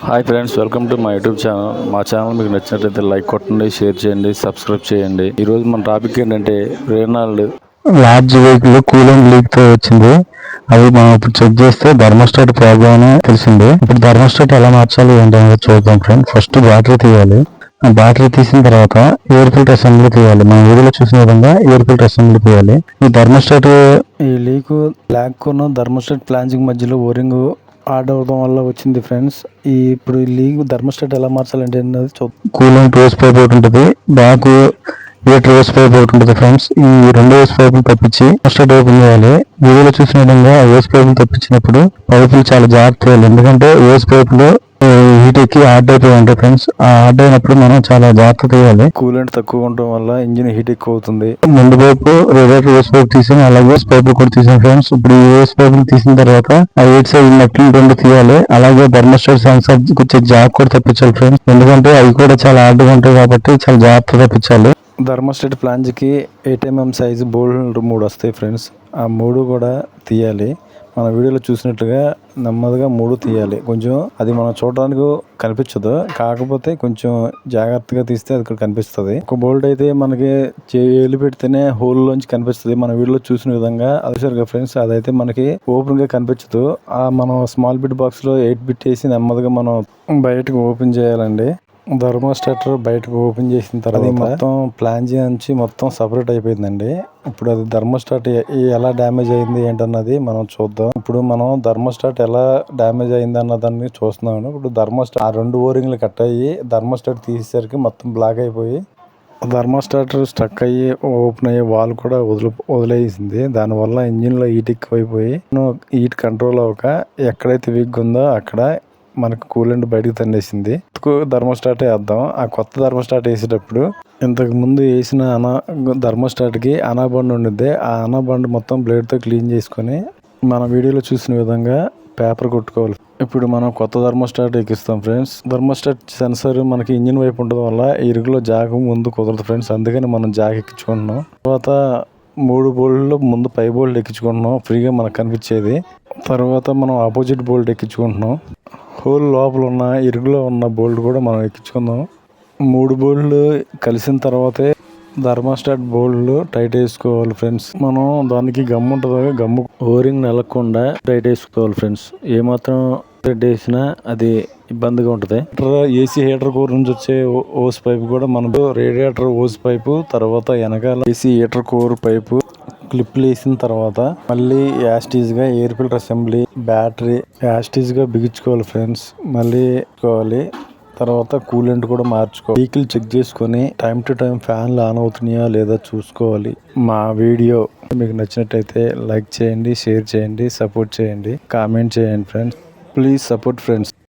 Hi friends, welcome to my YouTube channel. మా channel మీకు నచ్చినట్లయితే లైక్ కొట్టండి, షేర్ చేయండి, సబ్స్క్రైబ్ చేయండి. ఈరోజు మన టాపిక్ ఏంటంటే Reynold large vehicle cooling leak తో వచ్చింది. అది మనం ఇప్పుడు చెక్ చేస్తే థర్మోస్టాట్ ప్రాబ్లం అని తెలిసింది. ఇప్పుడు థర్మోస్టాట్ ఎలా మార్చాలి ఏంటనేది చూద్దాం ఫ్రెండ్. ఫస్ట్ బ్యాటరీ తీయాలి. ఆ బ్యాటరీ తీసిన తర్వాత ఎయిర్ ఫిల్టర్ అసెంబ్లీ తీయాలి. మనం వీడియోలో చూసిన విధంగా ఎయిర్ ఫిల్టర్ అసెంబ్లీ తీయాలి. ఈ థర్మోస్టాట్ ఈ లీక్ బ్లాక్ థర్మోస్టాట్ ప్లాంజింగ్ మధ్యలో ఓరింగ్ ఆర్డర్ అవడం వల్ల వచ్చింది ఫ్రెండ్స్. ఇప్పుడు ఈ లీక్ థర్మోస్టాట్ ఎలా మార్చాలంటే కూలింగ్ ట్రోస్ పైప్ ఒకటి ఉంటుంది, బ్యాక్ హీటర్ హోస్ పైప్ ఒకటి ఉంటుంది ఫ్రెండ్స్. ఈ రెండు హోస్ పైపులు తప్పించి థర్మోస్టాట్ ఓపెన్ చేయాలి. వీడియోలో చూసిన విధంగా హోస్ పైపులు తప్పించినప్పుడు పైపులు చాలా జాగ్రత్త చేయాలి. ఎందుకంటే హోస్ పైపులు హీట్ ఎక్కి హార్డ్ అయిపోయి ఉంటాయి ఫ్రెండ్స్. ఆ హార్డ్ అయినప్పుడు మనం చాలా జాగ్రత్త చేయాలి. కూలెంట్ తక్కువ ఉండటం వల్ల ఇంజిన్ హీట్ ఎక్కువ అవుతుంది. ముందు వైపు రేడియేటర్ హోస్ పైప్ తీసాను, అలాగే హోస్ పైపులు కూడా తీసాను ఫ్రెండ్స్. ఇప్పుడు ఈ హోస్ పైపులు తీసిన తర్వాత ఆ ఎయిట్ సైడ్ నట్లు రెండు తీయాలి. అలాగే థర్మోస్టాట్ సెన్సార్ వచ్చే జాక్ కూడా తప్పించాలి ఫ్రెండ్స్. ఎందుకంటే అవి కూడా చాలా హార్డ్గా ఉంటాయి కాబట్టి చాలా జాగ్రత్త తప్పించాలి. థర్మోస్టాట్ ప్లాంజ్కి 8 mm సైజు బోల్డ్ 3 వస్తాయి ఫ్రెండ్స్. ఆ 3 కూడా తీయాలి. మన వీడియోలో చూసినట్లుగా నెమ్మదిగా 3 తీయాలి. కొంచెం అది మనం చూడడానికి కనిపించదు, కాకపోతే కొంచెం జాగ్రత్తగా తీస్తే అది కనిపిస్తుంది. ఒక బోల్ట్ అయితే మనకి చేలు పెడితేనే హోల్ లోంచి కనిపిస్తుంది. మన వీడియోలో చూసిన విధంగా అది ఫ్రెండ్స్, అదైతే మనకి ఓపెన్ గా కనిపించదు. మనం స్మాల్ బిట్ బాక్స్ లో 8 బిట్ వేసి నెమ్మదిగా మనం బయటకు ఓపెన్ చేయాలండి. థర్మోస్టాటర్ బయటకు ఓపెన్ చేసిన తర్వాత మొత్తం ప్లాంజీ నుంచి మొత్తం సపరేట్ అయిపోయిందండి. ఇప్పుడు అది థర్మోస్టాట్ ఎలా డ్యామేజ్ అయింది ఏంటన్నది మనం చూద్దాం. ఇప్పుడు మనం థర్మోస్టాట్ ఎలా డ్యామేజ్ అయింది అన్నదాన్ని చూస్తున్నాము. ఇప్పుడు థర్మోస్టాట్ ఆ 2 ఓరింగ్లు కట్ అయ్యి థర్మోస్టాట్ తీసేసరికి మొత్తం బ్లాక్ అయిపోయి థర్మోస్టాటర్ స్టక్ అయ్యి ఓపెన్ అయ్యే వాల్ కూడా వదిలేసింది. దానివల్ల ఇంజిన్లో హీట్ ఎక్కువైపోయి హీట్ కంట్రోల్ అవ్వక ఎక్కడైతే వీక్ ఉందో అక్కడ మనకు కూలెంట్ బయటకు తన్నేసింది. థర్మోస్టాట్ వేద్దాం. ఆ కొత్త థర్మోస్టాట్ వేసేటప్పుడు ఇంతకు ముందు వేసిన థర్మోస్టాట్కి అనాబండ్ ఉండిద్ది. ఆ అనాబండ్ మొత్తం బ్లేడ్తో క్లీన్ చేసుకొని మన వీడియోలో చూసిన విధంగా పేపర్ కొట్టుకోవాలి. ఇప్పుడు మనం కొత్త థర్మోస్టాట్ ఎక్కిస్తాం ఫ్రెండ్స్. థర్మోస్టాట్ సెన్సర్ మనకి ఇంజిన్ వైపు ఉండడం వల్ల ఇరుగులో జాగ్ ముందు కుదరదు ఫ్రెండ్స్. అందుకని మనం జాగ్ ఎక్కించుకుంటున్నాం. తర్వాత 3 బోల్ట్లో ముందు పై బోల్ట్ ఎక్కించుకుంటున్నాం, ఫ్రీగా మనకు కనిపించేది. తర్వాత మనం ఆపోజిట్ బోల్ట్ ఎక్కించుకుంటున్నాం. హోల్ లోపల ఉన్న ఇరుగులో ఉన్న బోల్ట్ కూడా మనం ఎక్కించుకుందాం. 3 బోల్ట్లు కలిసిన తర్వాతే థర్మోస్టాట్ బోల్ట్లు టైట్ వేసుకోవాలి ఫ్రెండ్స్. మనం దానికి గమ్ము ఉంటుంది, గమ్ము ఓరింగ్ నెలకుండా టైట్ వేసుకోవాలి ఫ్రెండ్స్. ఏమాత్రం టైట్ వేసినా అది ఇబ్బందిగా ఉంటుంది. ఏసీ హీటర్ కోర్ నుంచి వచ్చే హోస్ పైపు కూడా మనం రేడియేటర్ హోస్ పైపు, తర్వాత వెనకాల ఏసీ హీటర్ కోర్ పైపు క్లిప్లు వేసిన తర్వాత మళ్ళీ యాస్టీజ్గా ఎయిర్ ఫిల్టర్ అసెంబ్లీ, బ్యాటరీ యాస్టీజ్గా బిగించుకోవాలి ఫ్రెండ్స్. మళ్ళీ తర్వాత కూలెంట్ కూడా మార్చుకోవాలి. వెహికల్ చెక్ చేసుకొని టైం టు టైం ఫ్యాన్లు ఆన్ అవుతున్నాయా లేదా చూసుకోవాలి. మా వీడియో మీకు నచ్చినట్టయితే లైక్ చేయండి, షేర్ చేయండి, సపోర్ట్ చేయండి, కామెంట్ చేయండి ఫ్రెండ్స్. Please support friends.